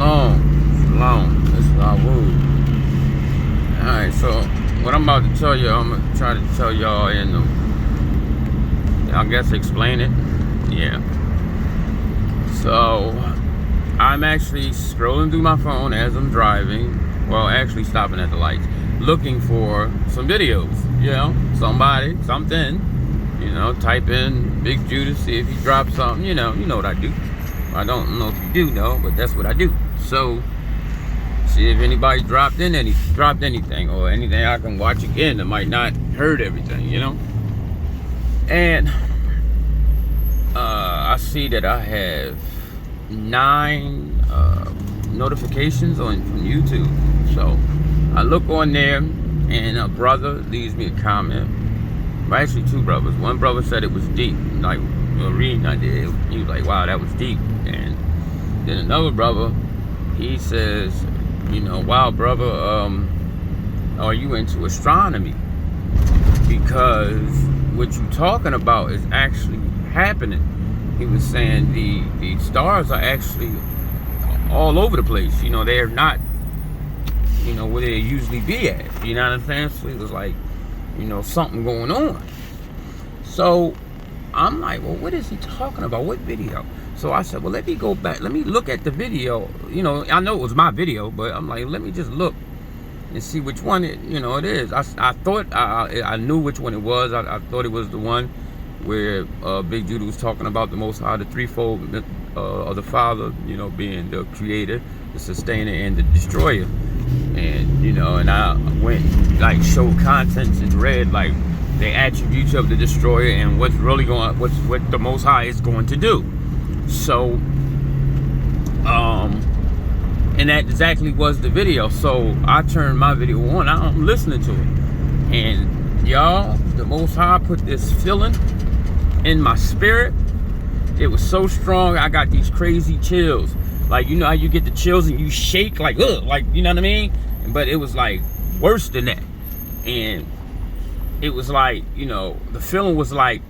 Shalom. This is our word. Alright, so what I'm about to tell you, I'm going to try to tell y'all in the, I guess explain it. Yeah. So, I'm actually scrolling through my phone as I'm driving. Well, actually stopping at the lights. Looking for some videos. You know, somebody, something. You know, type in Big Judah, see if he drops something. You know what I do. I don't know if you do know, but that's what I do. So, see if anybody dropped anything or anything I can watch again that might not heard everything, you know. And I see that I have 9 notifications from YouTube. So I look on there, and a brother leaves me a comment. Well, actually 2 brothers. One brother said it was deep, like reading I did. He was like, "Wow, that was deep." And then another brother, he says, "Wow, brother, are you into astronomy? Because what you're talking about is actually happening." He was saying the stars are actually all over the place. They're not, where they usually be at. You know what I'm saying? So it was like, something going on. So I'm like, well, what is he talking about? What video? So I said, well, let me go back. Let me look at the video. I know it was my video, but I'm like, let me just look and see which one it is. I thought I knew which one it was. I thought it was the one where Big Judah was talking about the Most High, the threefold of the Father, being the Creator, the Sustainer, and the Destroyer. And and I went like showed contents and read like the attributes of the Destroyer and what the Most High is going to do. So, and that exactly was the video. So I turned my video on. I'm listening to it, and y'all, the Most High put this feeling in my spirit. It was so strong. I got these crazy chills. Like, how you get the chills and you shake like, ugh, like, you know what I mean? But it was like worse than that. And it was like, the feeling was like,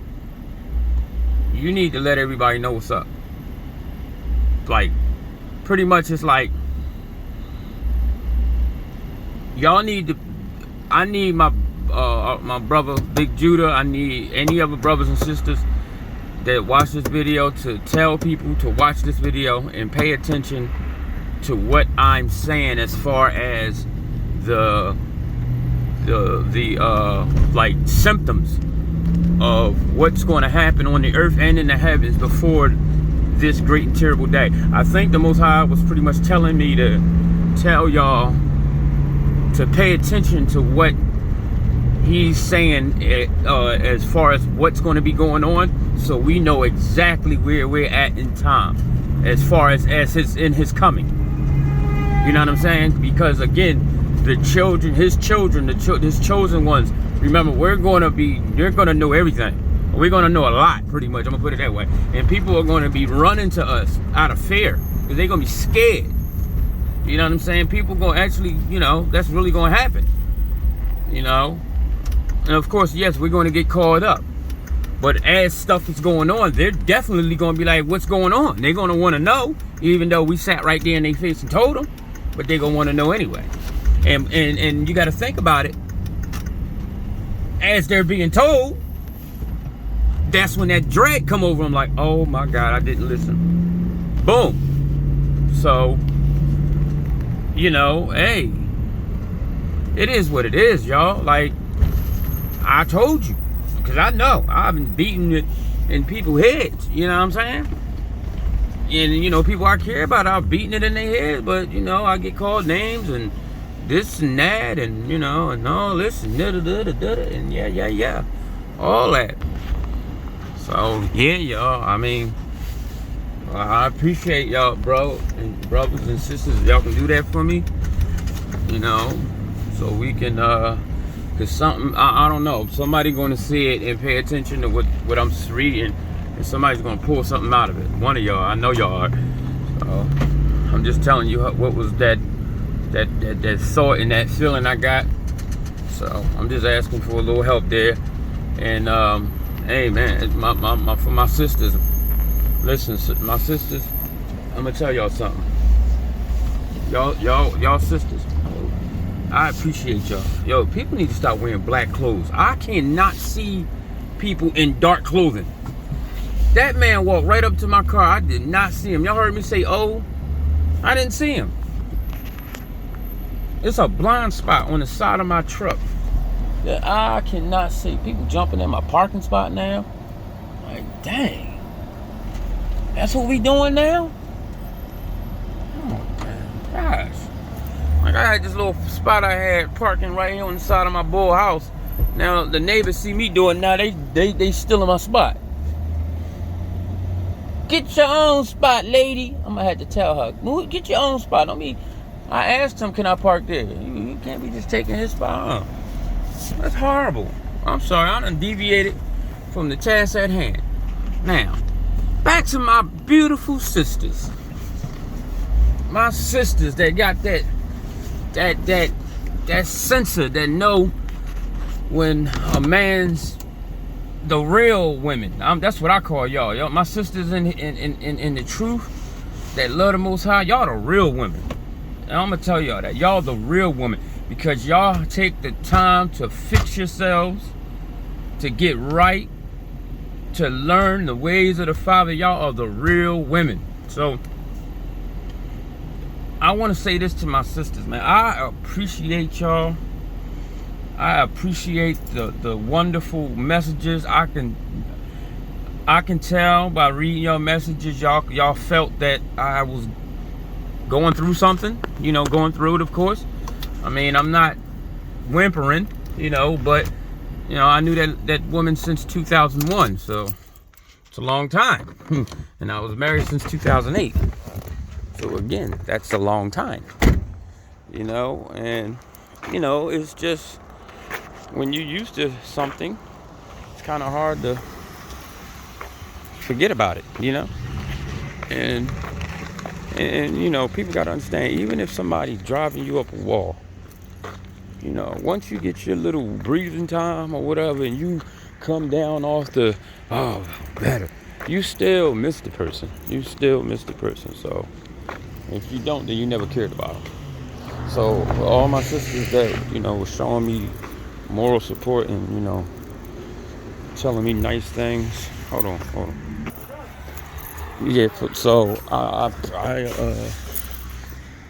you need to let everybody know what's up. Like, pretty much it's like, y'all need to, I need my brother Big Judah, I need any other brothers and sisters that watch this video to tell people to watch this video and pay attention to what I'm saying as far as the like symptoms of what's going to happen on the earth and in the heavens before this great and terrible day. I think the Most High was pretty much telling me to tell y'all to pay attention to what he's saying as far as what's going to be going on, so we know exactly where we're at in time as far as his coming. You know what I'm saying? Because again, the children, his chosen ones, remember, they're going to know everything. We're going to know a lot, pretty much. I'm going to put it that way. And people are going to be running to us out of fear because they're going to be scared. You know what I'm saying? People going to actually, that's really going to happen. And of course, yes, we're going to get caught up. But as stuff is going on, they're definitely going to be like, what's going on? They're going to want to know, even though we sat right there in their face and told them. But they're going to want to know anyway. And you got to think about it. As they're being told, that's when that dread come over them like, oh my God, I didn't listen. Boom. So, hey, it is what it is, y'all. Like, I told you, because I know I've been beating it in people's heads. You know what I'm saying? And people I care about, I'm beating it in their heads. But I get called names and this and that, and and all this and and yeah, all that. So yeah, y'all. I mean, I appreciate y'all, bro and brothers and sisters. Y'all can do that for me, so we can. Cause something, I don't know, somebody going to see it and pay attention to what I'm reading, and somebody's going to pull something out of it. One of y'all, I know y'all are. So I'm just telling you what was that thought and that feeling I got. So I'm just asking for a little help there. And hey man, for my sisters, listen, my sisters, I'm gonna tell y'all something. Y'all sisters. I appreciate y'all. Yo, people need to stop wearing black clothes. I cannot see people in dark clothing. That man walked right up to my car. I did not see him. Y'all heard me say, oh, I didn't see him. It's a blind spot on the side of my truck that I cannot see. People jumping in my parking spot now. Like, dang. That's what we doing now? Oh, man. Gosh. Like, I had this little spot I had parking right here on the side of my bull house. Now, the neighbors see me doing it. Now, they still in my spot. Get your own spot, lady. I'm gonna have to tell her, get your own spot. I asked him, can I park there? You can't be just taking his spot. That's horrible. I'm sorry, I done deviated from the task at hand. Now, back to my beautiful sisters. My sisters that got that sensor that know when a man's the real women. That's what I call y'all. Y'all, my sisters in the truth that love the Most High. Y'all the real women. And I'm gonna tell y'all that y'all the real women because y'all take the time to fix yourselves, to get right, to learn the ways of the Father. Y'all are the real women. So I want to say this to my sisters, man. I appreciate y'all. I appreciate the wonderful messages. I can tell by reading your messages, y'all felt that I was going through something, going through it, of course. I mean, I'm not whimpering, but I knew that woman since 2001, so it's a long time. And I was married since 2008. So again, that's a long time. And it's just when you're used to something, it's kind of hard to forget about it, And people got to understand, even if somebody's driving you up a wall, once you get your little breathing time or whatever, and you come down off the, better, you still miss the person. So if you don't, then you never cared about them. So for all my sisters that, were showing me moral support and, telling me nice things. Hold on. Yeah, so I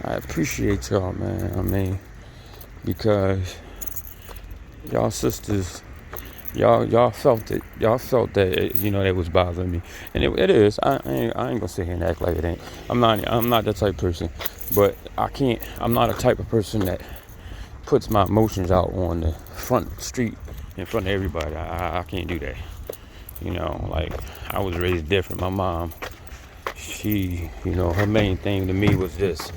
appreciate y'all, man. I mean, because y'all sisters, y'all felt it. Y'all felt that it was bothering me, and it is. I ain't gonna sit here and act like it ain't. I'm not that type of person, but I'm not a type of person that puts my emotions out on the front street in front of everybody. I can't do that. Like I was raised different. My mom, she, her main thing to me was this.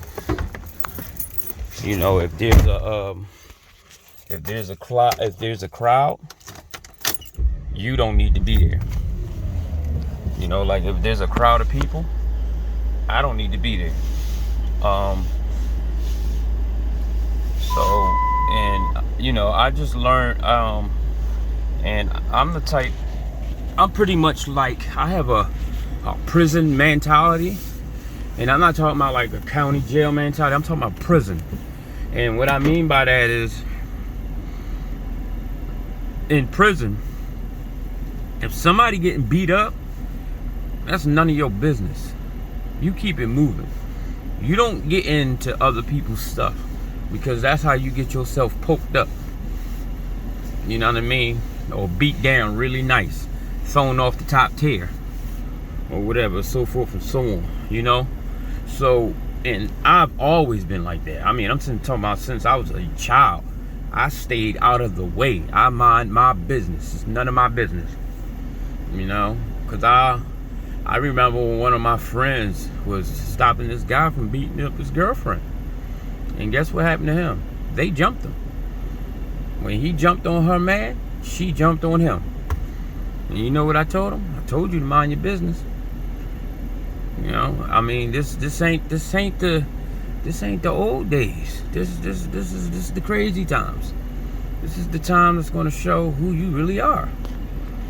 If there's a crowd, you don't need to be there. Like if there's a crowd of people, I don't need to be there. I just learned, and I'm pretty much like, I have a prison mentality, and I'm not talking about like a county jail mentality, I'm talking about prison. And what I mean by that is, in prison, if somebody getting beat up, that's none of your business. You keep it moving. You don't get into other people's stuff, because that's how you get yourself poked up. You know what I mean? Or beat down really nice, thrown off the top tier, or whatever, so forth and so on. So, and I've always been like that. I mean, I'm talking about since I was a child. I stayed out of the way. I mind my business. It's none of my business. Because I remember when one of my friends was stopping this guy from beating up his girlfriend. And guess what happened to him? They jumped him. When he jumped on her man, she jumped on him. And you know what I told him? I told you to mind your business. I mean, this ain't the old days. This is the crazy times. This is the time that's going to show who you really are.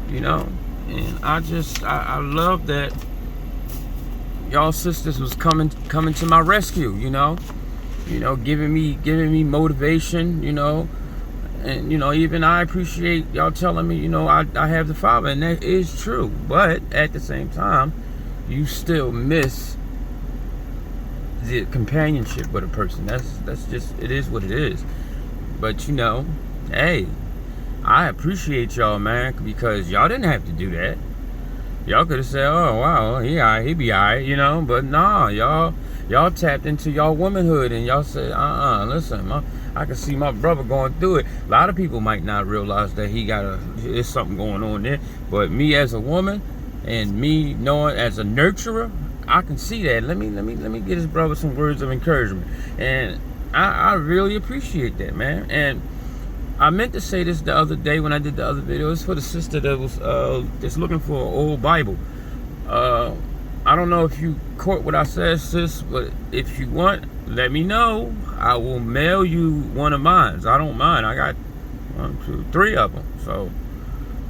And I love that y'all sisters was coming to my rescue. you know, giving me motivation, you know. And, you know, even I appreciate y'all telling me, you know, I have the Father, and that is true. But at the same time, you still miss the companionship with a person. That's just, it is what it is. But, you know, hey, I appreciate y'all, man, because y'all didn't have to do that. Y'all could have said, oh, wow, he be all right, you know. But nah, y'all tapped into y'all womanhood, and y'all said, listen, I can see my brother going through it. A lot of people might not realize that there's something going on there. But me as a woman, and me knowing as a nurturer, I can see that. Let me get his brother some words of encouragement. And I really appreciate that, man. And I meant to say this the other day when I did the other video. It's for the sister that was that's looking for an old Bible. I don't know if you caught what I said, sis, but if you want, let me know. I will mail you one of mine. I don't mind. I got 1, 2, 3 of them. So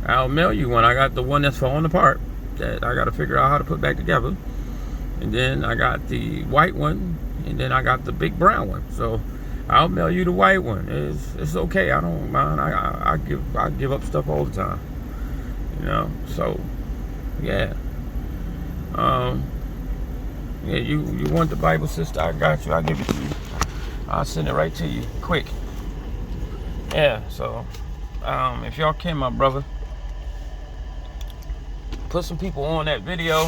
I'll mail you one. I got the one that's falling apart that I got to figure out how to put back together. And then I got the white one. And then I got the big brown one. So I'll mail you the white one. It's okay. I don't mind. I give up stuff all the time. You know. So yeah. Yeah, you want the Bible, sister? I got you. I'll give it to you. I'll send it right to you, quick. Yeah. So, if y'all can, my brother, put some people on that video,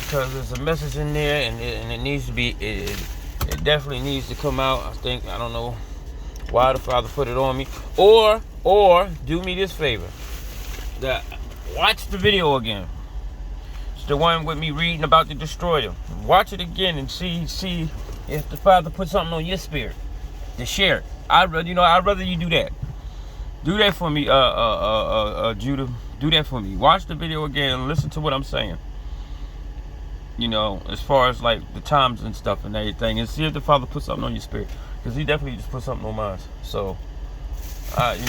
because there's a message in there, and it needs to be. It definitely needs to come out. I don't know why the Father put it on me, or do me this favor. Watch the video again. It's the one with me reading about the destroyer. Watch it again and see if the Father put something on your spirit to share it. I'd rather you do that. Do that for me, Judah. Do that for me. Watch the video again and listen to what I'm saying. You know, as far as like the times and stuff and everything, and see if the Father put something on your spirit, because He definitely just put something on mine. So, I'd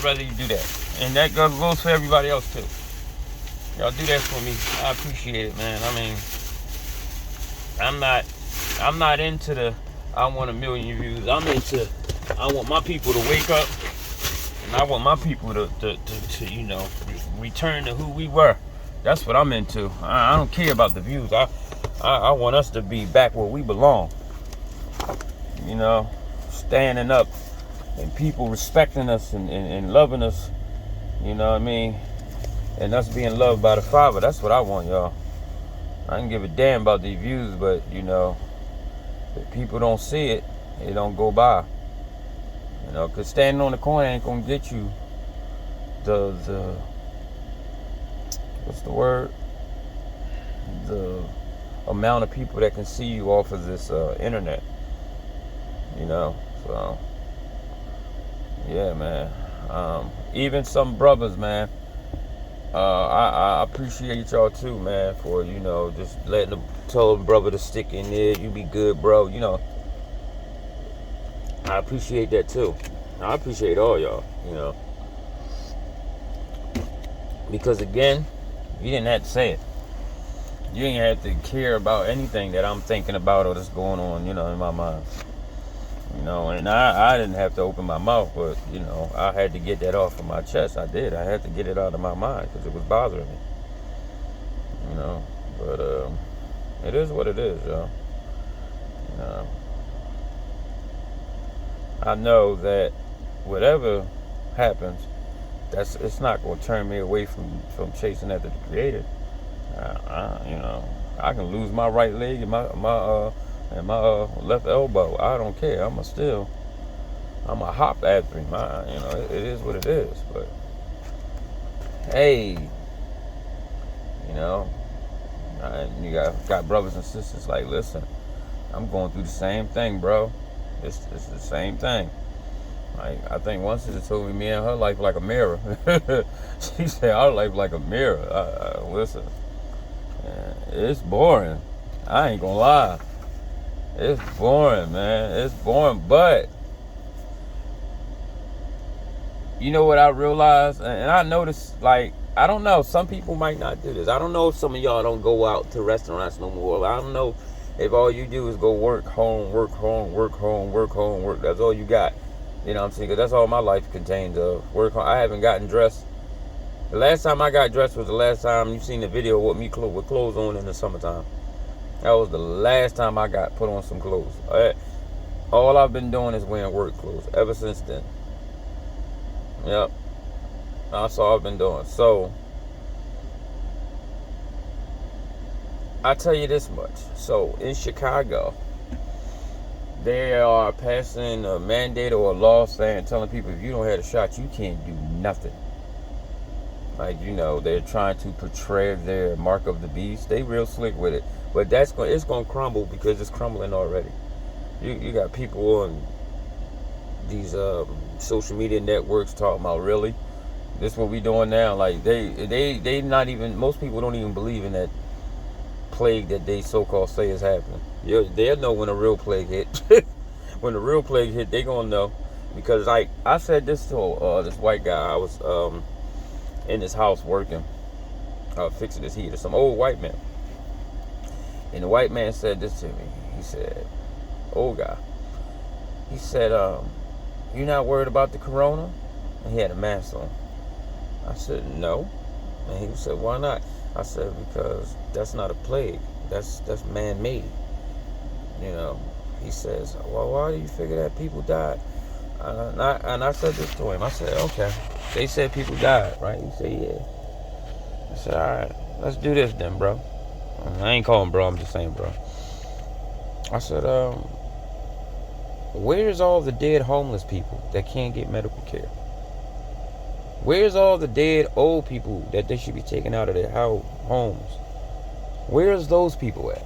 rather you do that, and that goes for everybody else too. Y'all do that for me. I appreciate it, man. I mean, I'm not into the I want 1 million views. I want my people to wake up, and I want my people to you know, return to who we were. That's what I'm into. I don't care about the views. I want us to be back where we belong. You know, standing up and people respecting us and loving us. You know what I mean? And us being loved by the Father. That's what I want, y'all. I don't give a damn about the views, but you know, if people don't see it, it don't go by. You know, because standing on the corner ain't gonna get you the what's the word? The amount of people that can see you off of this internet. You know, so yeah, man. Even some brothers, man. I appreciate y'all too, man, for, you know, just tell a brother to stick in there. You be good, bro. You know, I appreciate that too. I appreciate all y'all, you know, because again, you didn't have to say it. You ain't have to care about anything that I'm thinking about or that's going on, you know, in my mind. You know, and I didn't have to open my mouth, but, you know, I had to get that off of my chest. I did. I had to get it out of my mind because it was bothering me. You know, but it is what it is, y'all. You know, I know that whatever happens, it's not going to turn me away from chasing after the Creator. You know, I can lose my right leg and my left elbow. I don't care. I'm a hop after him. You know, it is what it is. But hey, you know, you got brothers and sisters like, listen, I'm going through the same thing, bro. It's the same thing. Like, I think one sister told me and her life like a mirror. She said our life like a mirror. Listen, it's boring. I ain't gonna lie. It's boring, man. It's boring, but you know what I realized? And I noticed, like, I don't know, some people might not do this. I don't know if some of y'all don't go out to restaurants no more. I don't know If all you do is go work, home, work, home, work, home, work, home, work, that's all you got. You know what I'm saying? 'Cause that's all my life contains of work. I haven't gotten dressed. The last time I got dressed was the last time you seen the video with me with clothes on in the summertime. That was the last time I got put on some clothes. All I've been doing is wearing work clothes ever since then. Yep. That's all I've been doing. So, I tell you this much. So, in Chicago, they are passing a mandate or a law telling people if you don't have a shot, you can't do nothing. Like, you know, they're trying to portray their mark of the beast. They real slick with it. But it's going to crumble because it's crumbling already. You got people on these social media networks talking about, really? This is what we doing now? Like, they not even, most people don't even believe in that plague that they so-called say is happening. They'll know when a real plague hit. When the real plague hit, they gonna know. Because, like, I said this to this white guy. I was in his house working, fixing his heater. Some old white man. And the white man said this to me. He said, old guy. He said, you not worried about the corona? And he had a mask on. I said, no. And he said, why not? I said, because that's not a plague. That's man-made. You know. He says, well, why do you figure that people died? And I said this to him. I said, okay. They said people died, right? He said, yeah. I said, all right, let's do this then, bro. I ain't calling bro, I'm just saying bro. I said, where's all the dead homeless people that can't get medical care? Where's all the dead old people that they should be taken out of their homes? Where's those people at?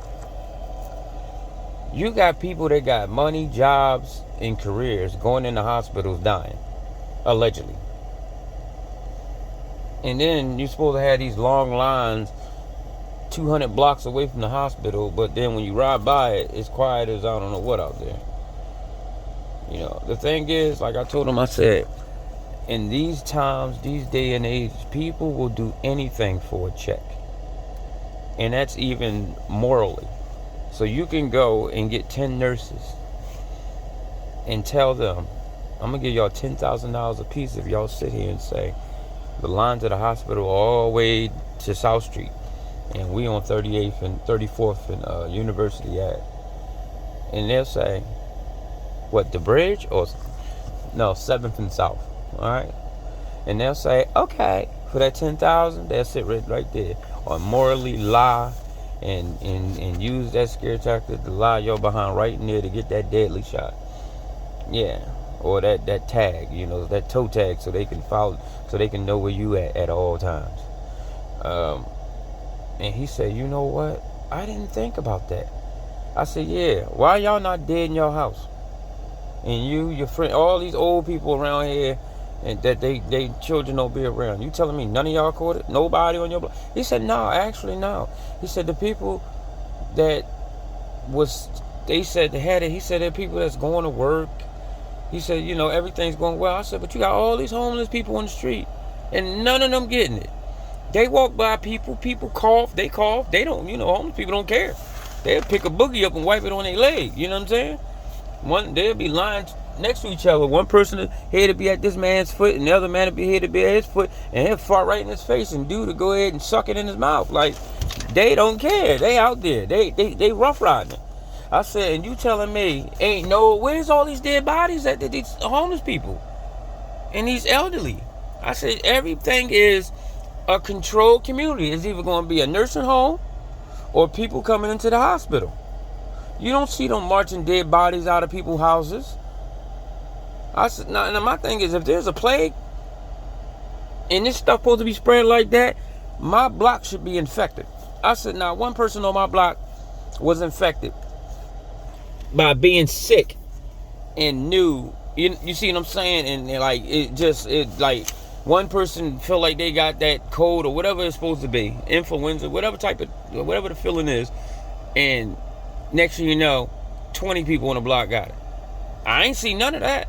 You got people that got money, jobs, and careers going into hospitals dying, allegedly. And then you're supposed to have these long lines 200 blocks away from the hospital, but then when you ride by it, it's quiet as I don't know what out there. You know, the thing is, like I told him, I said, in these times, these day and age, people will do anything for a check. And that's even morally. So you can go and get 10 nurses and tell them, I'm going to give y'all $10,000 a piece if y'all sit here and say, the line to the hospital all the way to South Street. And we on 38th and 34th and University Ave. And they'll say, what, the bridge? Or no, 7th and South. All right? And they'll say, okay, for that $10,000, they'll sit right there. Or morally lie and use that scare tactic to lie your behind right in there to get that deadly shot. Yeah. Or that tag, you know, that toe tag, so they can follow, so they can know where you at all times. And he said, you know what? I didn't think about that. I said, yeah, why y'all not dead in your house? And you, your friend, all these old people around here, and that they children don't be around. You telling me none of y'all caught it? Nobody on your block? He said, no, actually, no. He said, the people that they said they had it, he said, there are people that's going to work. He said, you know, everything's going well. I said, but you got all these homeless people on the street, and none of them getting it. They walk by people cough, they don't, you know, homeless people don't care. They'll pick a boogie up and wipe it on their leg, you know what I'm saying? They'll be lying next to each other. One person here to be at this man's foot, and the other man to be here to be at his foot, and he'll fart right in his face, and dude to go ahead and suck it in his mouth. Like, they don't care. They out there. They rough riding it. I said, and you telling me where's all these dead bodies at these homeless people and these elderly? I said, everything is a controlled community. It's either going to be a nursing home or people coming into the hospital. You don't see them marching dead bodies out of people's houses. I said, now my thing is, if there's a plague and this stuff supposed to be spread like that, my block should be infected. I said, now one person on my block was infected by being sick and knew, you see what I'm saying? And like, it like, one person felt like they got that cold or whatever it's supposed to be, influenza, whatever the feeling is, and next thing you know, 20 people on the block got it. I ain't seen none of that.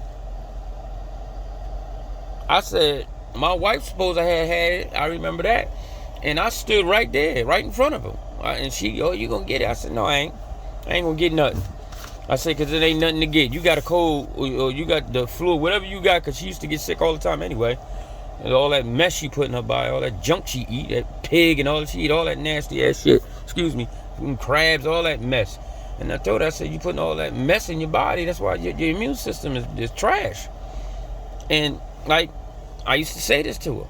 I said, my wife supposed I had it, I remember that, and I stood right there, right in front of him, and she, oh, you gonna get it? I said, no, I ain't. I ain't gonna get nothing. I said, because it ain't nothing to get. You got a cold or you got the flu, whatever you got, because she used to get sick all the time anyway. And all that mess she put in her body, all that junk she eat, that pig and all that she eat, all that nasty ass shit. Excuse me. Crabs, all that mess. And I told her, I said, you putting all that mess in your body, that's why your immune system is trash. And like, I used to say this to her.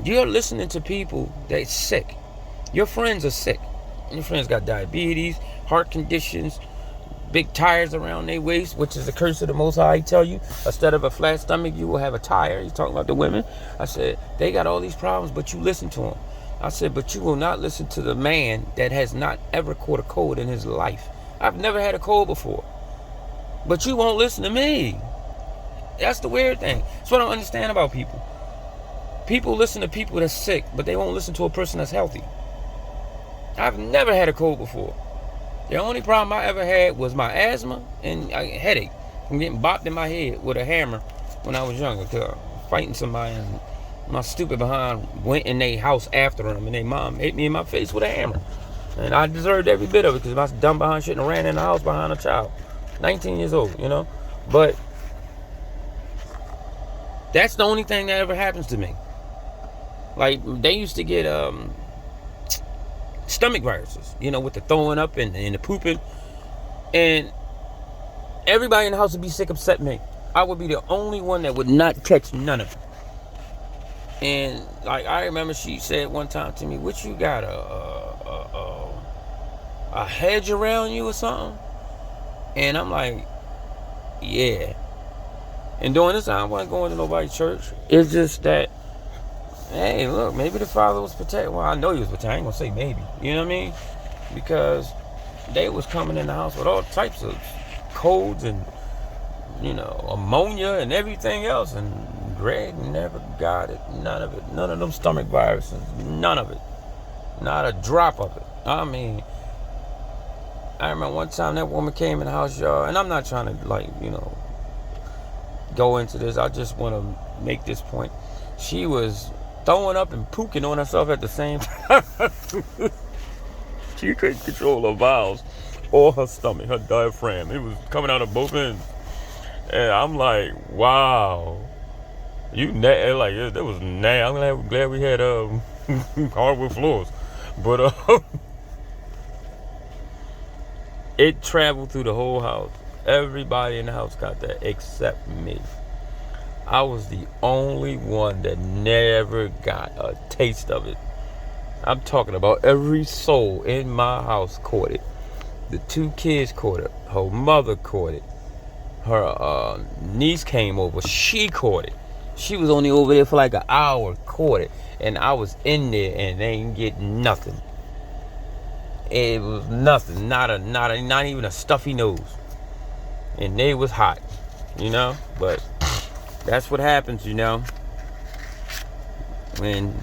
You're listening to people that's sick. Your friends are sick. Your friends got diabetes, heart conditions, big tires around their waist, which is the curse of the Most High. I tell you, instead of a flat stomach, you will have a tire. He's talking about the women. I said, they got all these problems, but you listen to them. I said, but you will not listen to the man that has not ever caught a cold in his life. I've never had a cold before. But you won't listen to me. That's the weird thing. That's what I don't understand about people. People listen to people that's sick, but they won't listen to a person that's healthy. I've never had a cold before. The only problem I ever had was my asthma and a headache from getting bopped in my head with a hammer when I was younger. Cause fighting somebody and my stupid behind went in their house after them and their mom hit me in my face with a hammer. And I deserved every bit of it because my dumb behind shit and ran in the house behind a child. 19 years old, you know? But that's the only thing that ever happens to me. Like, they used to get stomach viruses, you know, with the throwing up and the pooping. And everybody in the house would be sick except me. I would be the only one that would not catch none of it. And, like, I remember she said one time to me, what you got, a hedge around you or something? And I'm like, yeah. And during this time, I wasn't going to nobody's church. It's just that, hey, look, maybe the father was protecting. Well, I know he was protecting. I ain't gonna say maybe. You know what I mean? Because they was coming in the house with all types of colds and, you know, ammonia and everything else. And Greg never got it. None of it. None of them stomach viruses. None of it. Not a drop of it. I mean, I remember one time that woman came in the house, y'all, and I'm not trying to, like, you know, go into this. I just want to make this point. She was throwing up and puking on herself at the same time. She couldn't control her bowels or her stomach, her diaphragm. It was coming out of both ends. And I'm like, wow. Like, that was nasty. I'm glad we had hardwood floors. But it traveled through the whole house. Everybody in the house got that except me. I was the only one that never got a taste of it. I'm talking about every soul in my house caught it. The 2 kids caught it. Her mother caught it. Her niece came over. She caught it. She was only over there for like an hour, caught it. And I was in there and they didn't get nothing. It was nothing. Not even a stuffy nose. And they was hot, you know? But that's what happens, you know, when,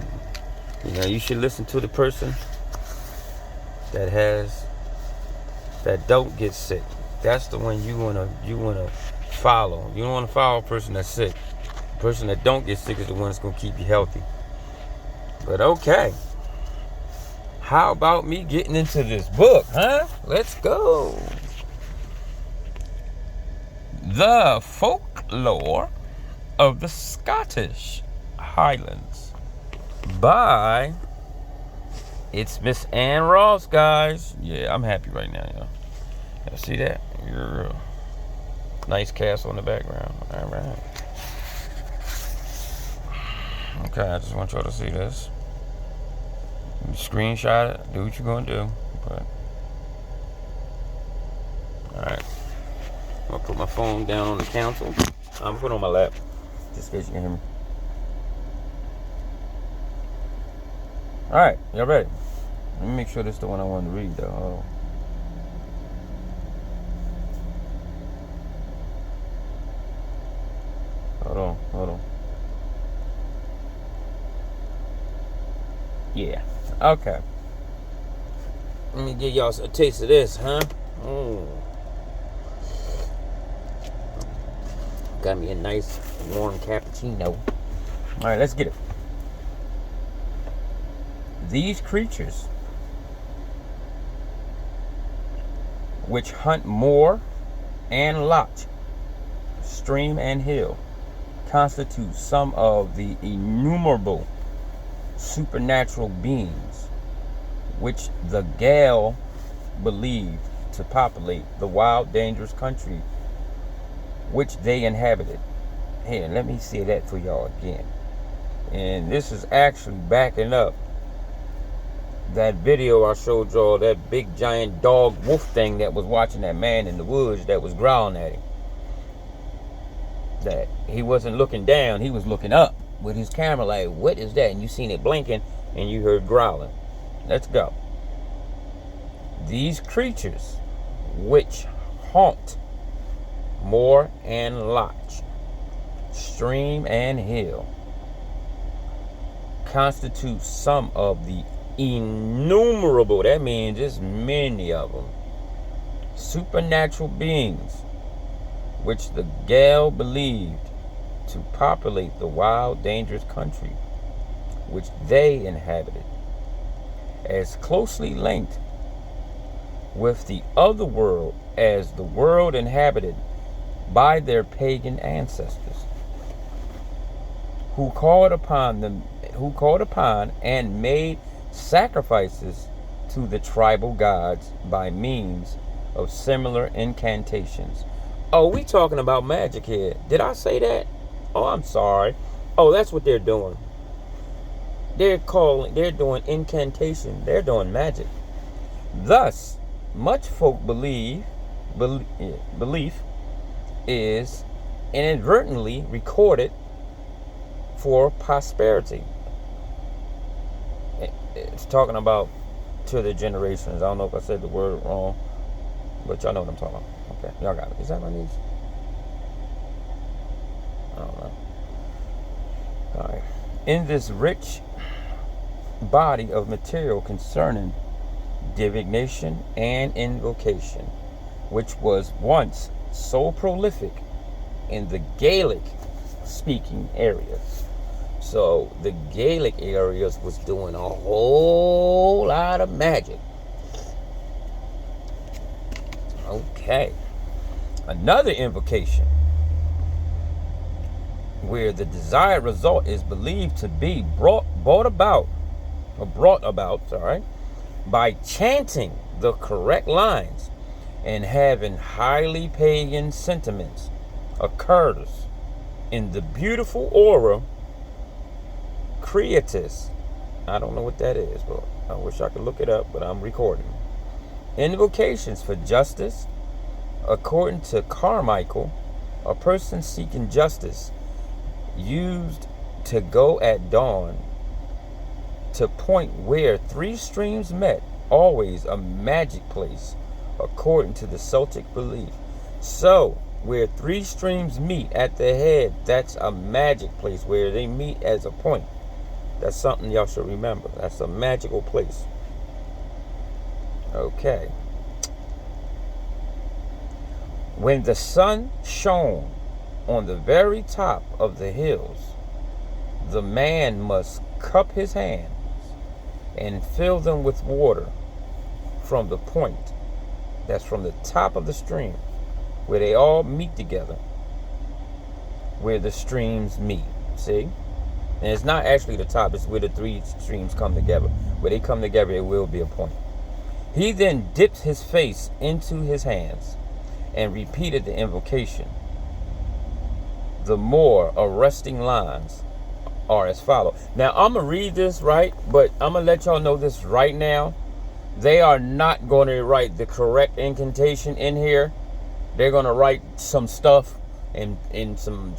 you know, you should listen to the person that don't get sick. That's the one you wanna follow. You don't wanna follow a person that's sick. The person that don't get sick is the one that's gonna keep you healthy. But okay, how about me getting into this book, huh? Let's go. The Folklore of the Scottish Highlands by, it's Miss Ann Ross, guys. Yeah, I'm happy right now, y'all. Y'all see that? Nice castle in the background. All right. Okay, I just want y'all to see this. Screenshot it. Do what you're gonna do. But all right. I'm gonna put my phone down on the council. I'm gonna put it on my lap. Just in case you can hear me. Alright, y'all ready? Let me make sure this is the one I wanted to read, though. Hold on. Yeah, okay. Let me give y'all a taste of this, huh? Got me a nice warm cappuccino. Alright, let's get it. These creatures which hunt moor and loch, stream and hill, constitute some of the innumerable supernatural beings which the Gael believed to populate the wild, dangerous country which they inhabited. Here, let me say that for y'all again. And this is actually backing up that video I showed y'all, that big giant dog wolf thing that was watching that man in the woods that was growling at him. That he wasn't looking down, he was looking up with his camera like, what is that? And you seen it blinking and you heard growling. Let's go. These creatures which haunt moor and loch, stream and hill, constitute some of the innumerable, that means just many of them, supernatural beings which the Gael believed to populate the wild, dangerous country which they inhabited, as closely linked with the other world as the world inhabited by their pagan ancestors, who called upon and made sacrifices to the tribal gods by means of similar incantations. Oh, we talking about magic here. Did I say that? Oh, I'm sorry. Oh, that's what they're doing. They're doing incantation. They're doing magic. Thus, much folk belief is inadvertently recorded for prosperity. It's talking about to the generations. I don't know if I said the word wrong, but y'all know what I'm talking about. Okay, y'all got it. Is that my niece? I don't know. All right. In this rich body of material concerning divination and invocation, which was once so prolific in the Gaelic speaking areas. So the Gaelic areas was doing a whole lot of magic. Okay. Another invocation where the desired result is believed to be brought about by chanting the correct lines and having highly pagan sentiments, occurs in the beautiful aura creatus. I don't know what that is, but I wish I could look it up, but I'm recording. Invocations for justice. According to Carmichael, a person seeking justice used to go at dawn to point where three streams met, always a magic place, according to the Celtic belief. So, where three streams meet at the head, that's a magic place, where they meet as a point. That's something y'all should remember. That's a magical place. Okay. When the sun shone on the very top of the hills, the man must cup his hands and fill them with water from the point, that's from the top of the stream, where they all meet together, where the streams meet. See? And it's not actually the top, it's where the three streams come together. Where they come together, it will be a point. He then dips his face into his hands and repeated the invocation. The more arresting lines are as follow. Now, I'm going to read this, right? But I'm going to let y'all know this right now. They are not going to write the correct incantation in here. They're going to write some stuff and some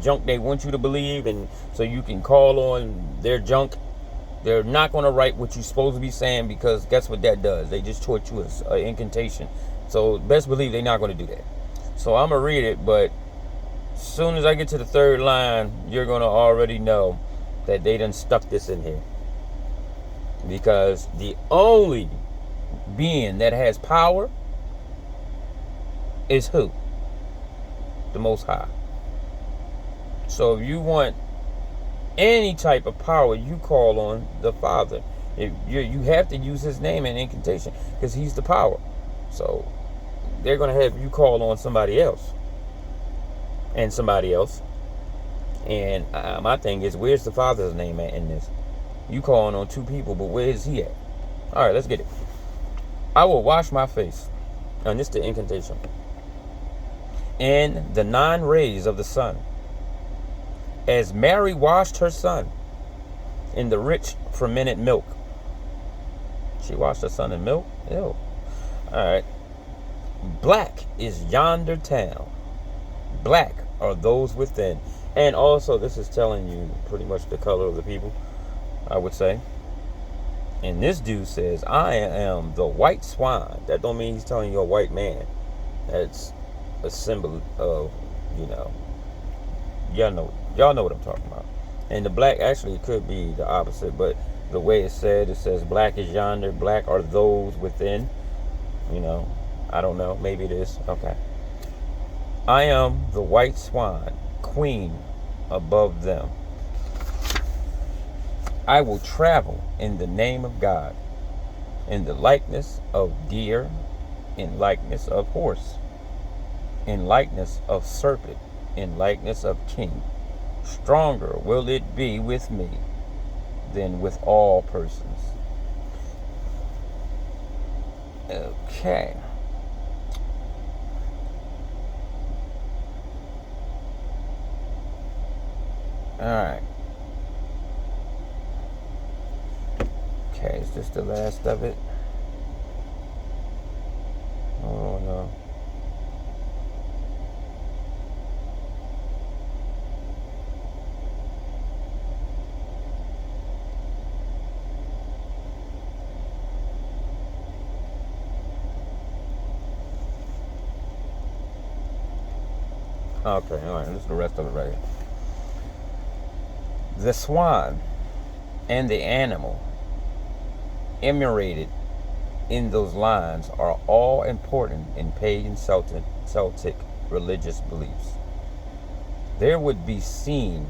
junk they want you to believe, and so you can call on their junk. They're not going to write what you're supposed to be saying, because guess what that does? They just taught you an incantation. So best believe they're not going to do that. So I'm going to read it, but as soon as I get to the third line, you're going to already know that they done stuck this in here. Because the only being that has power is who? The Most High. So if you want any type of power, you call on the Father. You have to use his name in incantation, because he's the power. So they're going to have you call on somebody else and somebody else. And my thing is, where's the Father's name at in this? You calling on two people, but where is he at? All right, let's get it. I will wash my face. And this is the incantation. In the 9 rays of the sun, as Mary washed her son in the rich fermented milk. She washed her son in milk? Ew. All right. Black is yonder town. Black are those within. And also, this is telling you pretty much the color of the people, I would say. And this dude says, I am the white swan. That don't mean he's telling you a white man. That's a symbol of, y'all know what I'm talking about. And the black, actually, it could be the opposite, but the way it says black is yonder, black are those within. I don't know, maybe it is. Okay. I am the white swan, queen above them. I will travel in the name of God, in the likeness of deer, in likeness of horse, in likeness of serpent, in likeness of king. Stronger will it be with me than with all persons. Okay. All right. Okay, is this the last of it? Oh no. Okay, all right, this is the rest of it right here. The swan and the animal enumerated in those lines are all important in pagan Celtic religious beliefs. There would seem,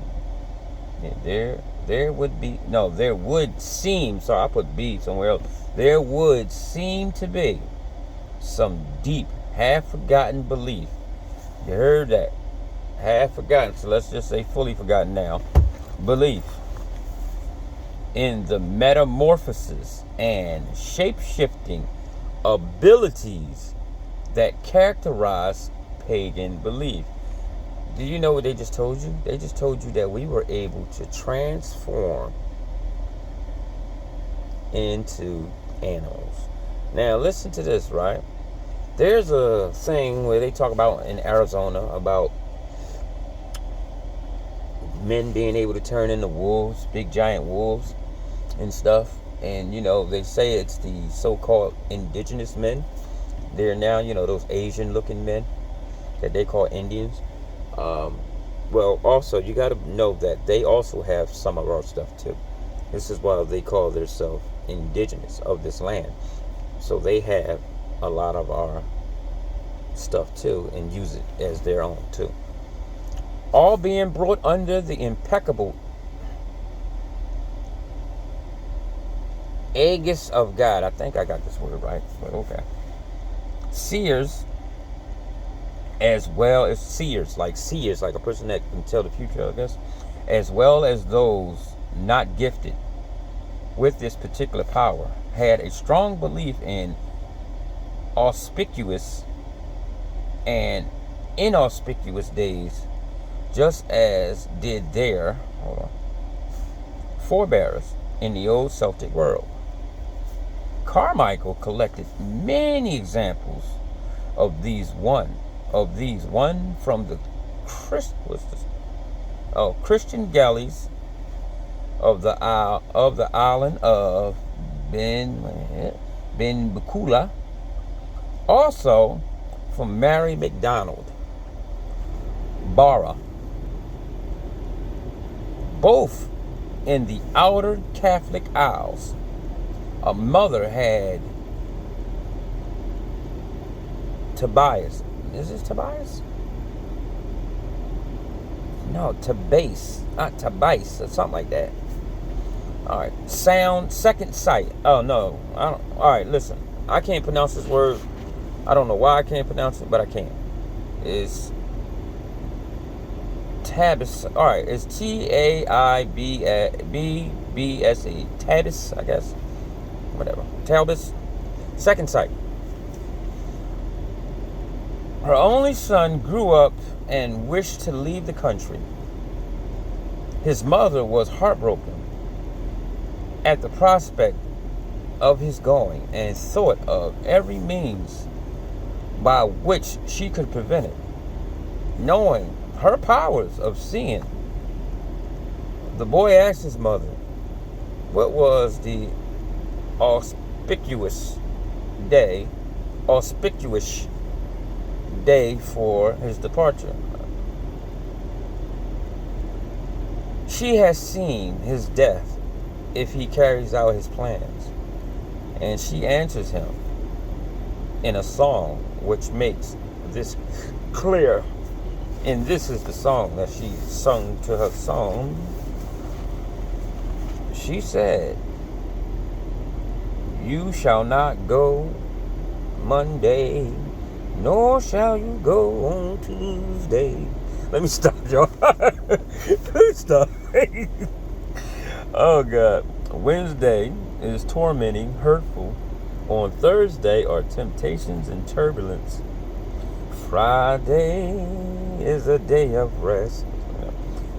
sorry, I put B somewhere else. There would seem to be some deep, half-forgotten belief. You heard that? Half-forgotten, so let's just say fully forgotten now. Belief in the metamorphosis and shape-shifting abilities that characterize pagan belief. Do you know what they just told you? They just told you that we were able to transform into animals. Now listen to this, right? There's a thing where they talk about in Arizona about men being able to turn into wolves, big giant wolves and stuff. And they say it's the so-called indigenous men. They're now, those Asian looking men that they call Indians. Well, also you got to know that they also have some of our stuff too. This is why they call themselves indigenous of this land. So they have a lot of our stuff too and use it as their own too. All being brought under the impeccable aegis of God. I think I got this word right, but okay. Seers, as well as seers, like a person that can tell the future, I guess, as well as those not gifted with this particular power, had a strong belief in auspicious and inauspicious days, just as did their forebears in the old Celtic world. Carmichael collected many examples of these. One from the Christian galleys of the island of Ben Bukula. Also from Mary MacDonald Barra, both in the outer Catholic Isles. A mother had Tobias. Is this Tobias? No, Tobias. Not Tobias or something like that. Alright. Sound, second sight. Oh no. I don't. Alright, listen. I can't pronounce this word. I don't know why I can't pronounce it, but I can. It's Tabis. All right, it's Taibbse. Tabis, I guess. Whatever. Talbis. Second sight. Her only son grew up and wished to leave the country. His mother was heartbroken at the prospect of his going and thought of every means by which she could prevent it. Knowing her powers of seeing, the boy asked his mother what was the auspicious day for his departure. She has seen his death if he carries out his plans. And she answers him in a song which makes this clear. And this is the song that she sung to her son. She said, "You shall not go Monday, nor shall you go on Tuesday." Let me stop, y'all. Please stop. Oh, God. Wednesday is tormenting, hurtful. On Thursday are temptations and turbulence. Friday is a day of rest.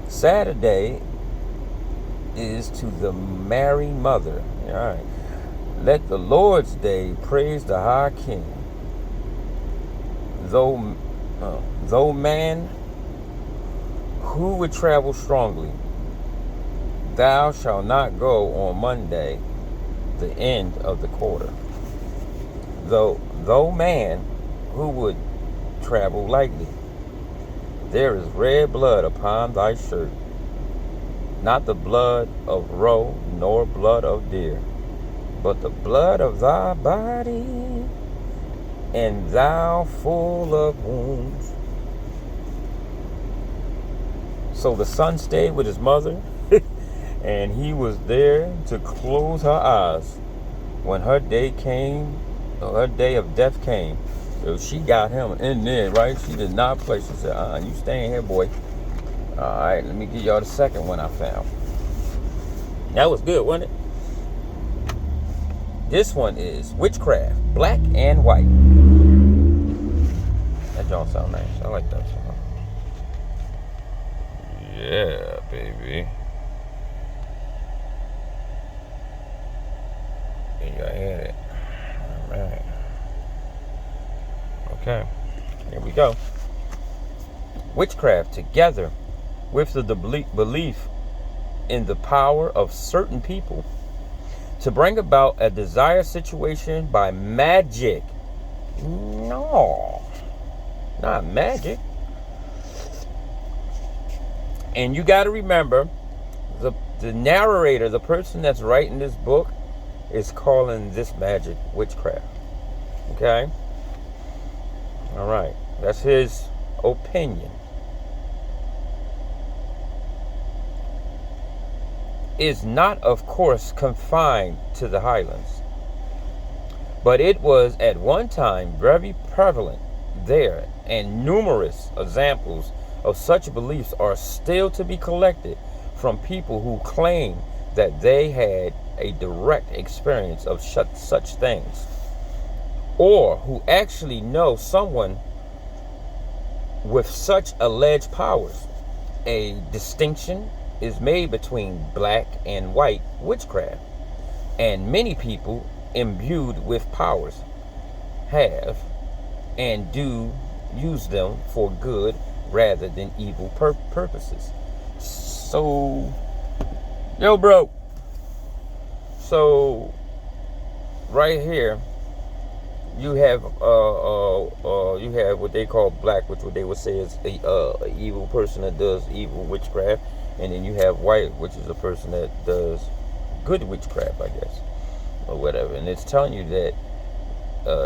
Saturday is to the married mother. All right. Let the Lord's day praise the high King. Though man who would travel strongly, thou shalt not go on Monday, the end of the quarter. Though man who would travel lightly, there is red blood upon thy shirt, not the blood of roe, nor blood of deer, but the blood of thy body, and thou full of wounds. So the son stayed with his mother, and he was there to close her eyes when her day came, or her day of death came. So she got him in there, right? She did not play. She said, you staying here, boy. All right, let me give y'all the second one I found. That was good, wasn't it? This one is Witchcraft, Black and White. That don't sound nice. I like that song. Yeah, baby. And you had it. All right. Okay. Here we go. Witchcraft, together with the belief in the power of certain people to bring about a desired situation by magic. No, not magic. And you got to remember, the narrator, the person that's writing this book, is calling this magic witchcraft. Okay? All right. That's his opinion. Is not, of course, confined to the highlands, but it was at one time very prevalent there, and numerous examples of such beliefs are still to be collected from people who claim that they had a direct experience of such things, or who actually know someone with such alleged powers. A distinction is made between black and white witchcraft, and many people imbued with powers have and do use them for good rather than evil purposes. So, yo, bro. So, right here, you have what they call black, which what they would say is a evil person that does evil witchcraft, and then you have white, which is a person that does good witchcraft, I guess, or whatever. And it's telling you that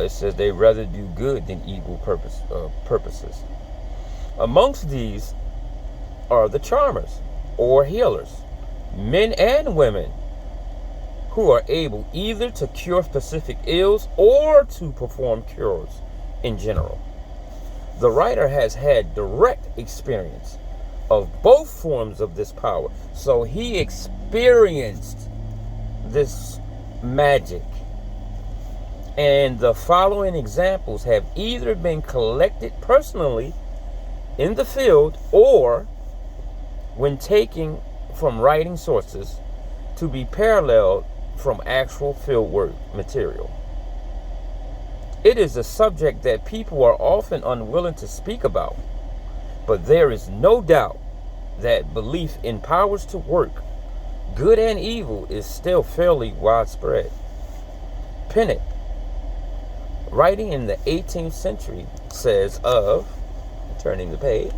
it says they rather do good than evil purposes. Amongst these are the charmers or healers, men and women, who are able either to cure specific ills or to perform cures in general. The writer has had direct experience of both forms of this power. So he experienced this magic. And the following examples have either been collected personally in the field or when taken from writing sources to be paralleled from actual fieldwork material. It is a subject that people are often unwilling to speak about, but there is no doubt that belief in powers to work, good and evil, is still fairly widespread. Pennant, writing in the 18th century, says of, turning the page,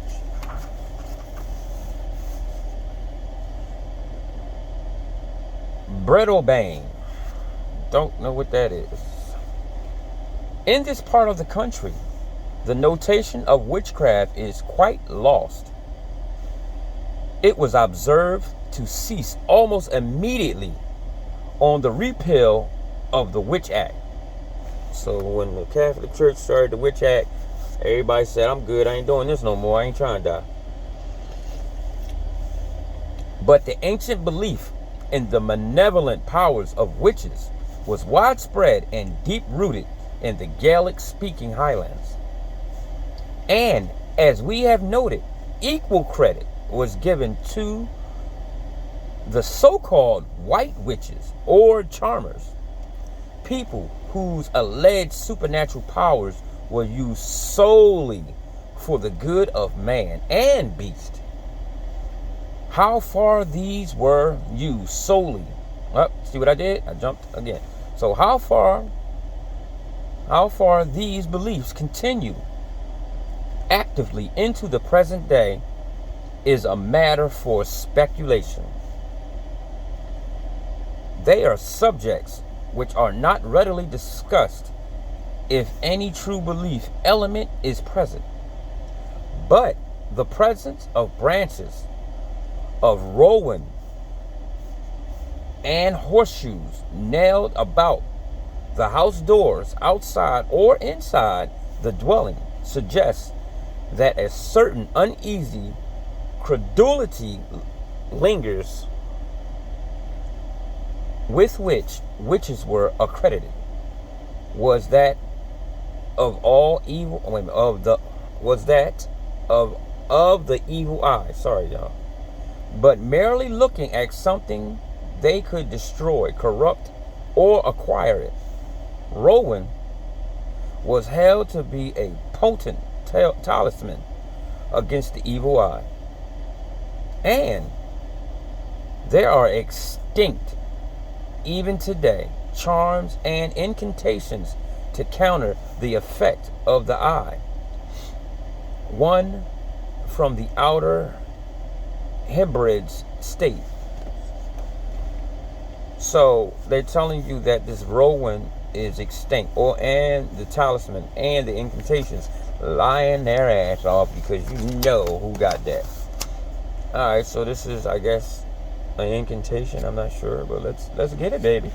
Brettlebane, don't know what that is. In this part of the country, the notation of witchcraft is quite lost. It was observed to cease almost immediately on the repeal of the Witch Act. So when the Catholic Church started the Witch Act, everybody said, I'm good, I ain't doing this no more, I ain't trying to die. But the ancient belief in the malevolent powers of witches was widespread and deep-rooted in the Gaelic-speaking Highlands. And, as we have noted, equal credit was given to the so-called white witches or charmers, people whose alleged supernatural powers were used solely for the good of man and beast. How far these were used solely. See what I did? I jumped again. So how far these beliefs continue actively into the present day is a matter for speculation. They are subjects which are not readily discussed if any true belief element is present. But the presence of branches of rowan and horseshoes nailed about the house doors, outside or inside the dwelling, suggests that a certain uneasy credulity lingers with which witches were accredited. Was that of all evil? Was that of the evil eye? Sorry, y'all. But merely looking at something they could destroy, corrupt, or acquire it. Rowan was held to be a potent talisman against the evil eye. And there are extinct, even today, charms and incantations to counter the effect of the eye. One from the outer Hebrides state. So they're telling you that this Rowan is extinct, and the talisman and the incantations lying their ass off, because you know who got that. Alright, so this is, I guess, an incantation. I'm not sure, but let's get it, baby.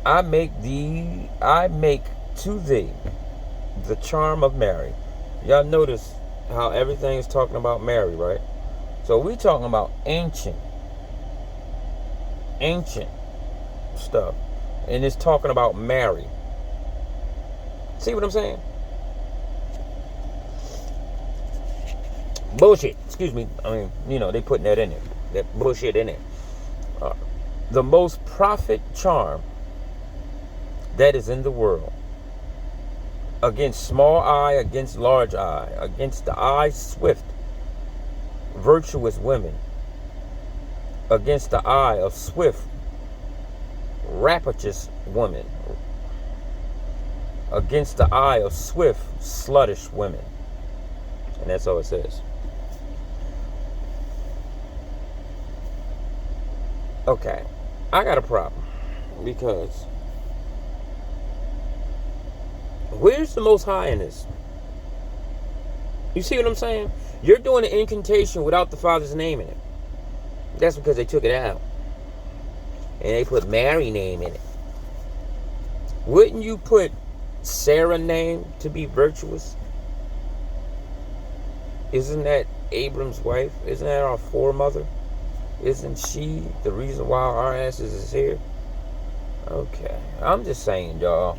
I make to thee the charm of Mary. Y'all notice how everything is talking about Mary, right? So we're talking about ancient stuff. And it's talking about Mary. See what I'm saying? Bullshit. Excuse me. I mean, they putting that in there. That bullshit in there. The most prophet charm that is in the world. Against small eye, against large eye, against the eye swift, virtuous women, against the eye of swift, rapacious women, against the eye of swift, sluttish women. And that's all it says. Okay, I got a problem, because where's the Most High in this? You see what I'm saying? You're doing an incantation without the Father's name in it. That's because they took it out. And they put Mary's name in it. Wouldn't you put Sarah name to be virtuous? Isn't that Abram's wife? Isn't that our foremother? Isn't she the reason why our asses is here? Okay, I'm just saying, y'all.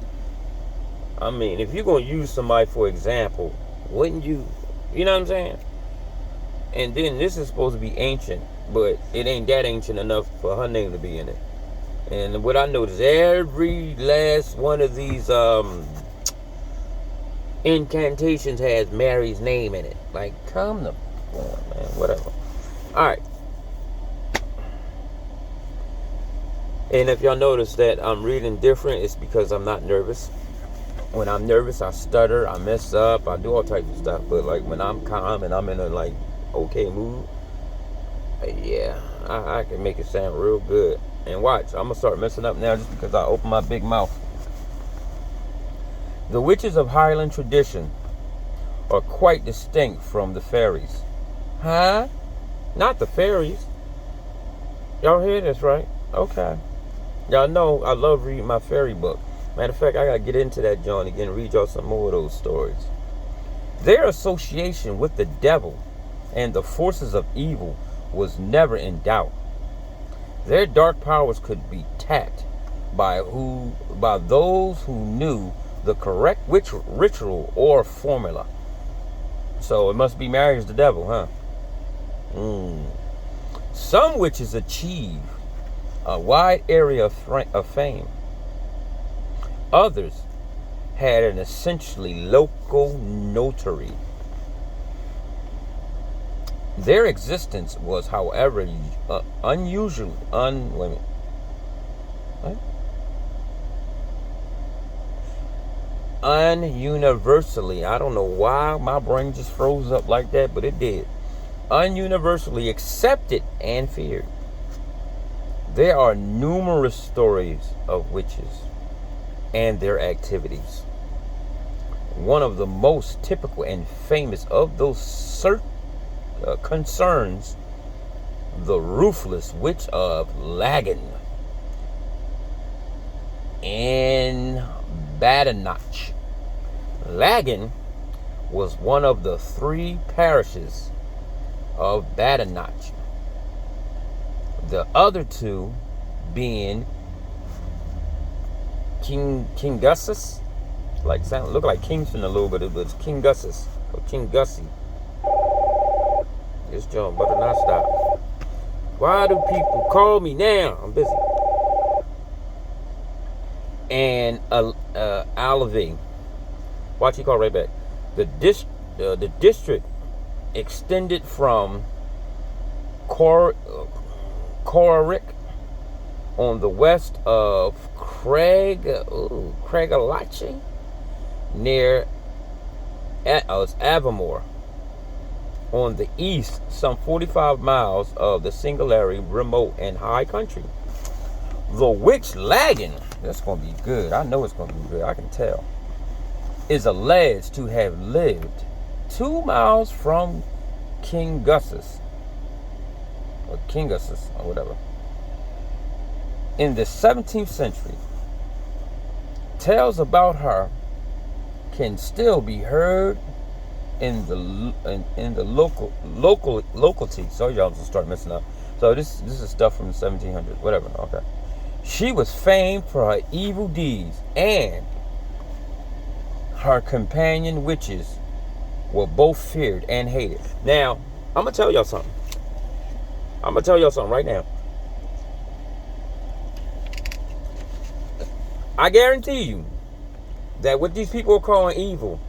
I mean, if you're going to use somebody for example, wouldn't you, you know what I'm saying? And then this is supposed to be ancient, but it ain't that ancient enough for her name to be in it. And what I noticed, every last one of these incantations has Mary's name in it. Like, come the on, man, whatever. Alright. And if y'all notice that I'm reading different, it's because I'm not nervous. When I'm nervous, I stutter, I mess up, I do all types of stuff. But like when I'm calm and I'm in a like okay mood, yeah, I can make it sound real good. And watch, I'm gonna start messing up now just because I open my big mouth. The witches of Highland tradition are quite distinct from the fairies. Huh? Not the fairies. Y'all hear this, right? Okay. Y'all know I love reading my fairy book. Matter of fact, I gotta get into that joint again and read y'all some more of those stories. Their association with the devil and the forces of evil was never in doubt. Their dark powers could be tapped by those who knew the correct ritual or formula. So it must be married as the devil, huh? Some witches achieve a wide area of fame. Others had an essentially local notoriety. Their existence was, however, ununiversally. I don't know why my brain just froze up like that, but it did. Ununiversally accepted and feared. There are numerous stories of witches and their activities. One of the most typical and famous of those concerns the ruthless witch of Laggan in Badenoch. Laggan was one of the 3 parishes of Badenoch. The other 2 being Kingussus, look like Kingston a little bit, but it's Kingussus or King Gussie. This joint better not stop. Why do people call me now? I'm busy. And Alave. Watch, he call right back. The district extended from Corrick on the west of Craigellachie near Avamore. On the east, some 45 miles of the singularly remote and high country. The witch Laggan, that's going to be good. I know it's going to be good. I can tell. Is alleged to have lived 2 miles from Kingussus, or whatever, in the 17th century. Tales about her can still be heard in the locality. So y'all just start messing up. So this is stuff from the 1700s, whatever. Okay. She was famed for her evil deeds, and her companion witches were both feared and hated. Now, I'm gonna tell y'all something. Right now. I guarantee you that what these people are calling evil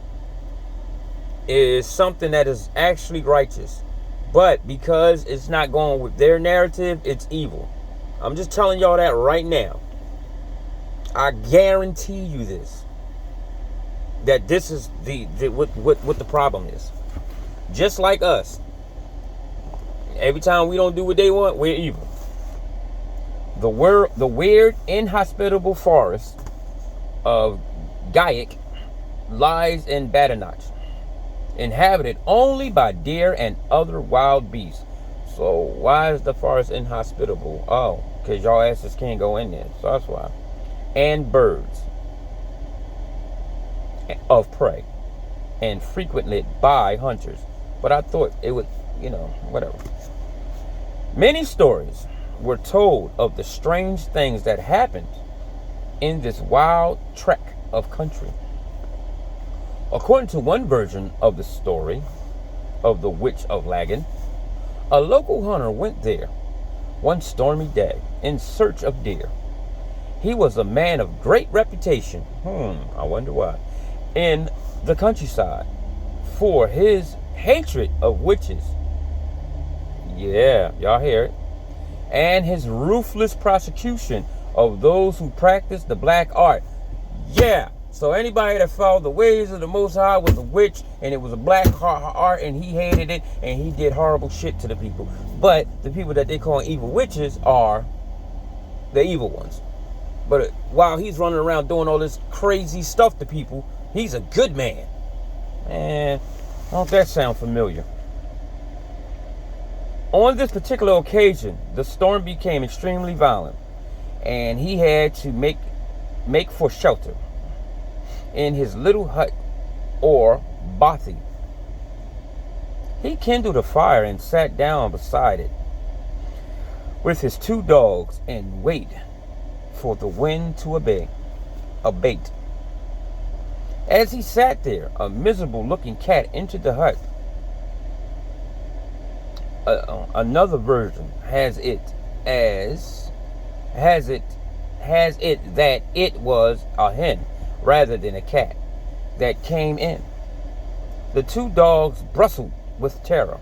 is something that is actually righteous. But because it's not going with their narrative, it's evil. I'm just telling y'all that right now. I guarantee you this. That this is what the problem is. Just like us. Every time we don't do what they want, we're evil. The weird, inhospitable forest of Gaiac lies in Badenoch, inhabited only by deer and other wild beasts. So why is the forest inhospitable? Oh, because y'all asses can't go in there. So that's why. And birds. of prey and frequented by hunters. But I thought it would, whatever. Many stories were told of the strange things that happened in this wild trek of country. According to one version of the story of the Witch of Lagan, a local hunter went there one stormy day in search of deer. He was a man of great reputation, I wonder why, in the countryside for his hatred of witches. Yeah, y'all hear it. And his ruthless prosecution of those who practiced the black art. Yeah. So anybody that followed the ways of the Most High was a witch, and it was a black art, and he hated it, and he did horrible shit to the people. But the people that they call evil witches are the evil ones. But while he's running around doing all this crazy stuff to people, he's a good man. Man, don't that sound familiar? On this particular occasion, the storm became extremely violent, and he had to make for shelter in his little hut or bothy. He kindled a fire and sat down beside it with his 2 dogs and waited for the wind to abate. As he sat there, a miserable looking cat entered the hut. Another version has it that it was a hen rather than a cat that came in. The 2 dogs bristled with terror.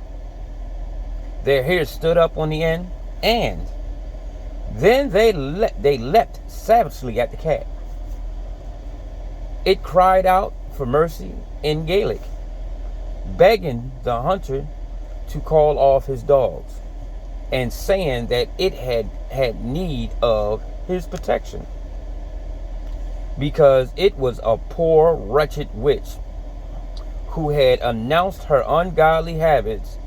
Their hairs stood up on the end, and then they leapt savagely at the cat. It cried out for mercy in Gaelic, begging the hunter to call off his dogs and saying that it had need of his protection because it was a poor, wretched witch who had announced her ungodly habits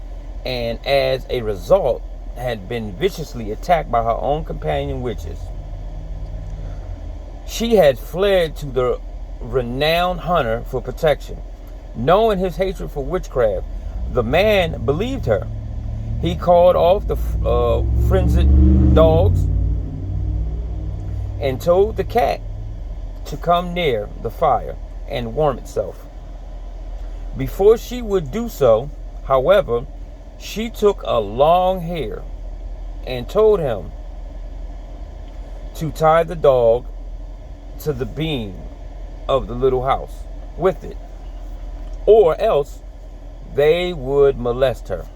and as a result had been viciously attacked by her own companion witches. She had fled to the renowned hunter for protection. Knowing his hatred for witchcraft, the man believed her. He called off the frenzied dogs and told the cat to come near the fire and warm itself. Before she would do so, however, she took a long hair and told him to tie the dog to the beam of the little house with it, or else they would molest her.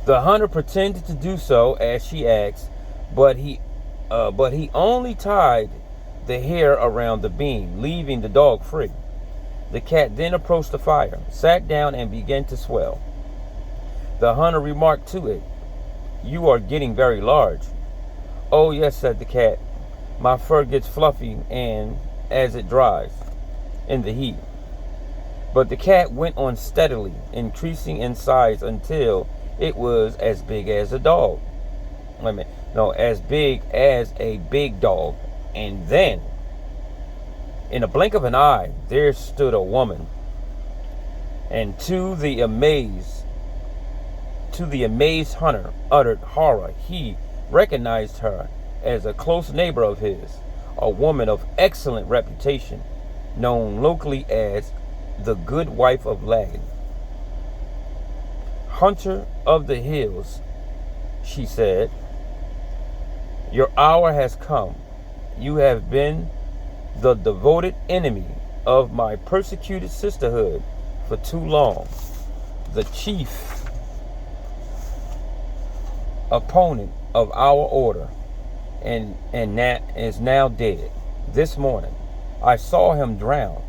The hunter pretended to do so as she asked, but he only tied the hair around the beam, leaving the dog free. The cat then approached the fire, sat down, and began to swell. The hunter remarked to it, "You are getting very large." "Oh yes," said the cat. "My fur gets fluffy and as it dries in the heat." But the cat went on steadily, increasing in size until it was as big as a dog. As big as a big dog. And then, in a blink of an eye, there stood a woman. And to the amazed hunter uttered horror. He recognized her as a close neighbor of his, a woman of excellent reputation, known locally as the good wife of Lagan. "Hunter of the hills," she said, "your hour has come. You have been the devoted enemy of my persecuted sisterhood for too long. The chief opponent of our order and that is now dead. This morning I saw him drown.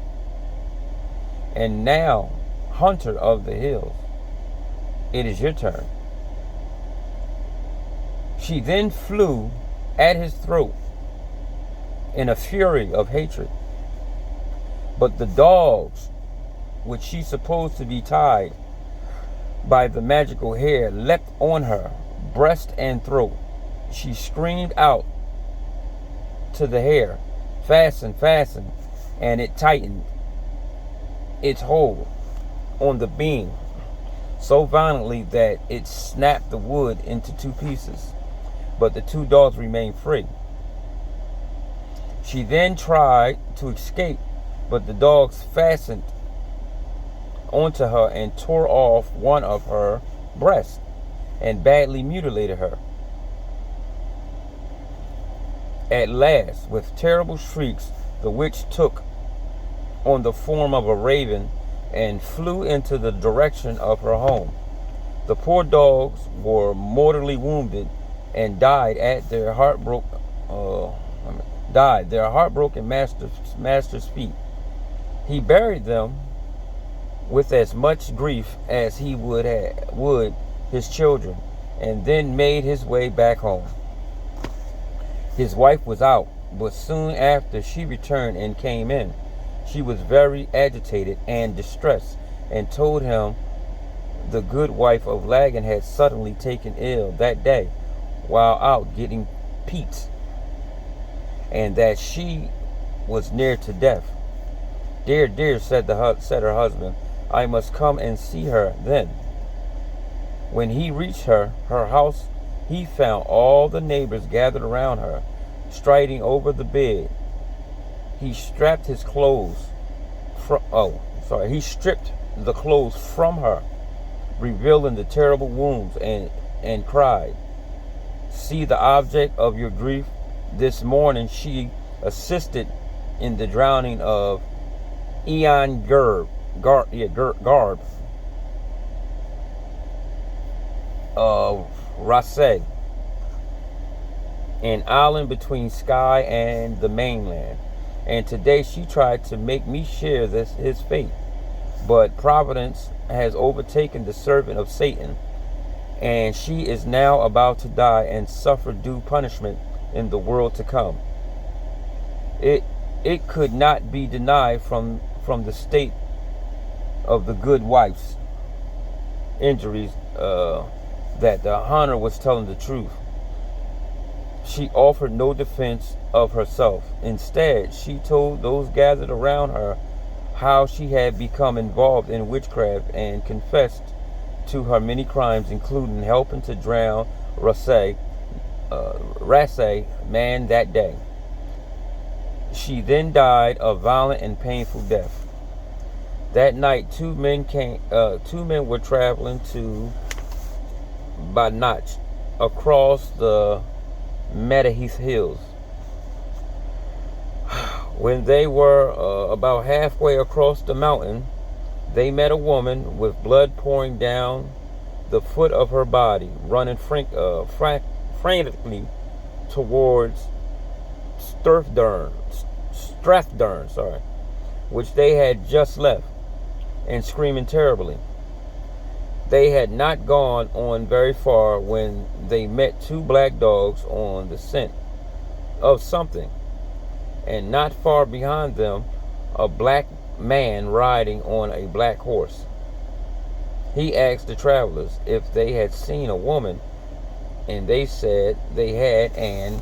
And now, hunter of the hills, it is your turn." She then flew at his throat in a fury of hatred. But the dogs, which she supposed to be tied by the magical hair, leapt on her breast and throat. She screamed out to the hair, "Fasten, fasten," and it tightened its hold on the beam so violently that it snapped the wood into 2 pieces. But the 2 dogs remained free. She then tried to escape, but the dogs fastened onto her and tore off one of her breasts and badly mutilated her. At last, with terrible shrieks, the witch took on the form of a raven and flew into the direction of her home. The poor dogs were mortally wounded and died their heartbroken master's feet. He buried them with as much grief as he would his children, and then made his way back home. His wife was out, but soon after she returned and came in. She was very agitated and distressed, and told him the good wife of Lagan had suddenly taken ill that day while out getting peats, and that she was near to death. Dear, dear, said her husband, I must come and see her then. When he reached her house, he found all the neighbors gathered around her, striding over the bed. He stripped the clothes from her, revealing the terrible wounds, and cried, See the object of your grief. This morning she assisted in the drowning of Ian Garb of Rasay, an island between Skye and the mainland. And today she tried to make me share his fate. But providence has overtaken the servant of Satan, and she is now about to die and suffer due punishment in the world to come. It could not be denied from the state of the good wife's injuries that the hunter was telling the truth. She offered no defense of herself. Instead, she told those gathered around her how she had become involved in witchcraft and confessed to her many crimes, including helping to drown Rasay man that day. She then died a violent and painful death. That night, two men were traveling to Banach across the Meadowheath Hills. When they were about halfway across the mountain, they met a woman with blood pouring down the foot of her body, running frantically towards Strathdown, which they had just left, and screaming terribly. They had not gone on very far when they met 2 black dogs on the scent of something, and not far behind them, a black man riding on a black horse. He asked the travelers if they had seen a woman, and they said they had, and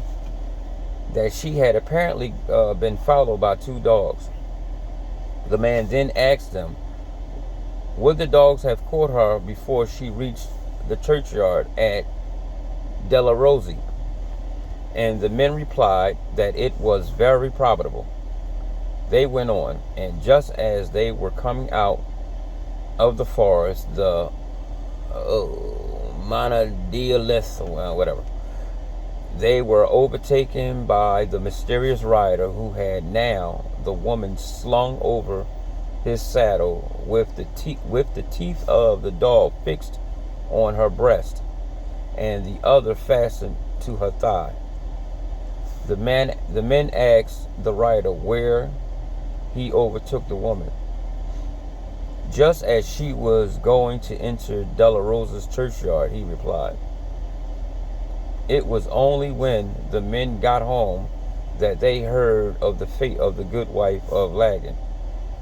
that she had apparently been followed by 2 dogs. The man then asked them, would the dogs have caught her before she reached the churchyard at Delarosie? And the men replied that it was very probable. They went on, and just as they were coming out of the forest, the Manadialith, whatever, they were overtaken by the mysterious rider, who had now the woman slung over his saddle with the teeth of the dog fixed on her breast, and the other fastened to her thigh. The men asked the rider where he overtook the woman. Just as she was going to enter Delarosie's churchyard, he replied. It was only when the men got home that they heard of the fate of the good wife of Lagan.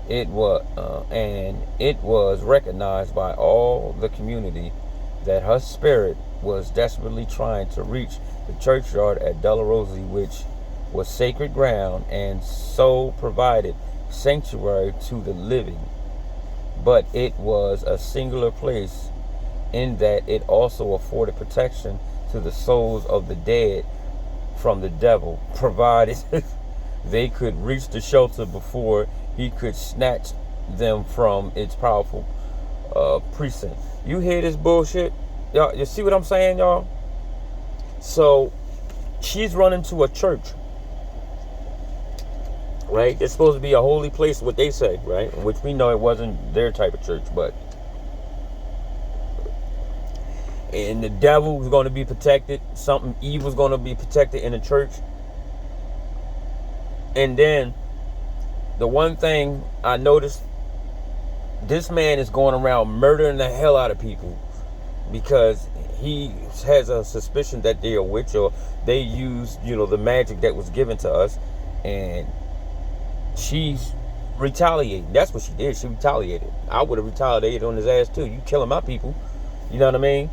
It was recognized by all the community that her spirit was desperately trying to reach the churchyard at Delarosie, which was sacred ground, and so provided sanctuary to the living, but it was a singular place in that it also afforded protection to the souls of the dead from the devil, provided they could reach the shelter before he could snatch them from its powerful precinct. You hear this bullshit? Y'all, you see what I'm saying, y'all? So she's running to a church, right? It's supposed to be a holy place, what they say, right? Which we know it wasn't their type of church, but and the devil was going to be protected. Something evil was going to be protected in the church. And then the one thing I noticed, this man is going around murdering the hell out of people because he has a suspicion that they're a witch, or they use, the magic that was given to us, and she's retaliating. That's what she did. She retaliated. I would have retaliated on his ass too. You killing my people. You know what I mean?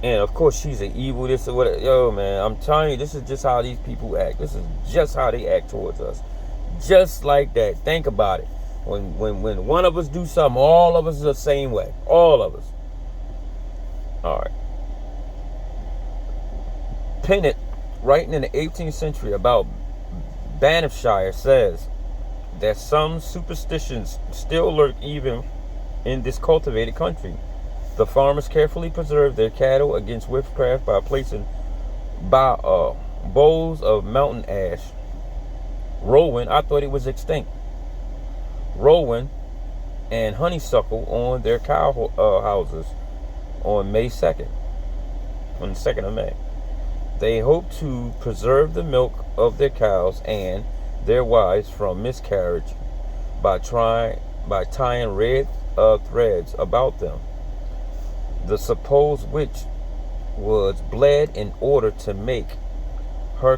And of course she's an evil, this or whatever. Yo, man, I'm telling you, this is just how these people act. This is just how they act towards us. Just like that. Think about it. When one of us do something, all of us are the same way. All of us. All right. Pennant, writing in the 18th century about Banffshire, says that some superstitions still lurk even in this cultivated country. The farmers carefully preserve their cattle against witchcraft by placing bowls of mountain ash, rowan, I thought it was extinct, rowan and honeysuckle on their cow houses on May 2nd, on the 2nd of May. They hope to preserve the milk of their cows and their wives from miscarriage by tying red threads about them. The supposed witch was bled in order to make her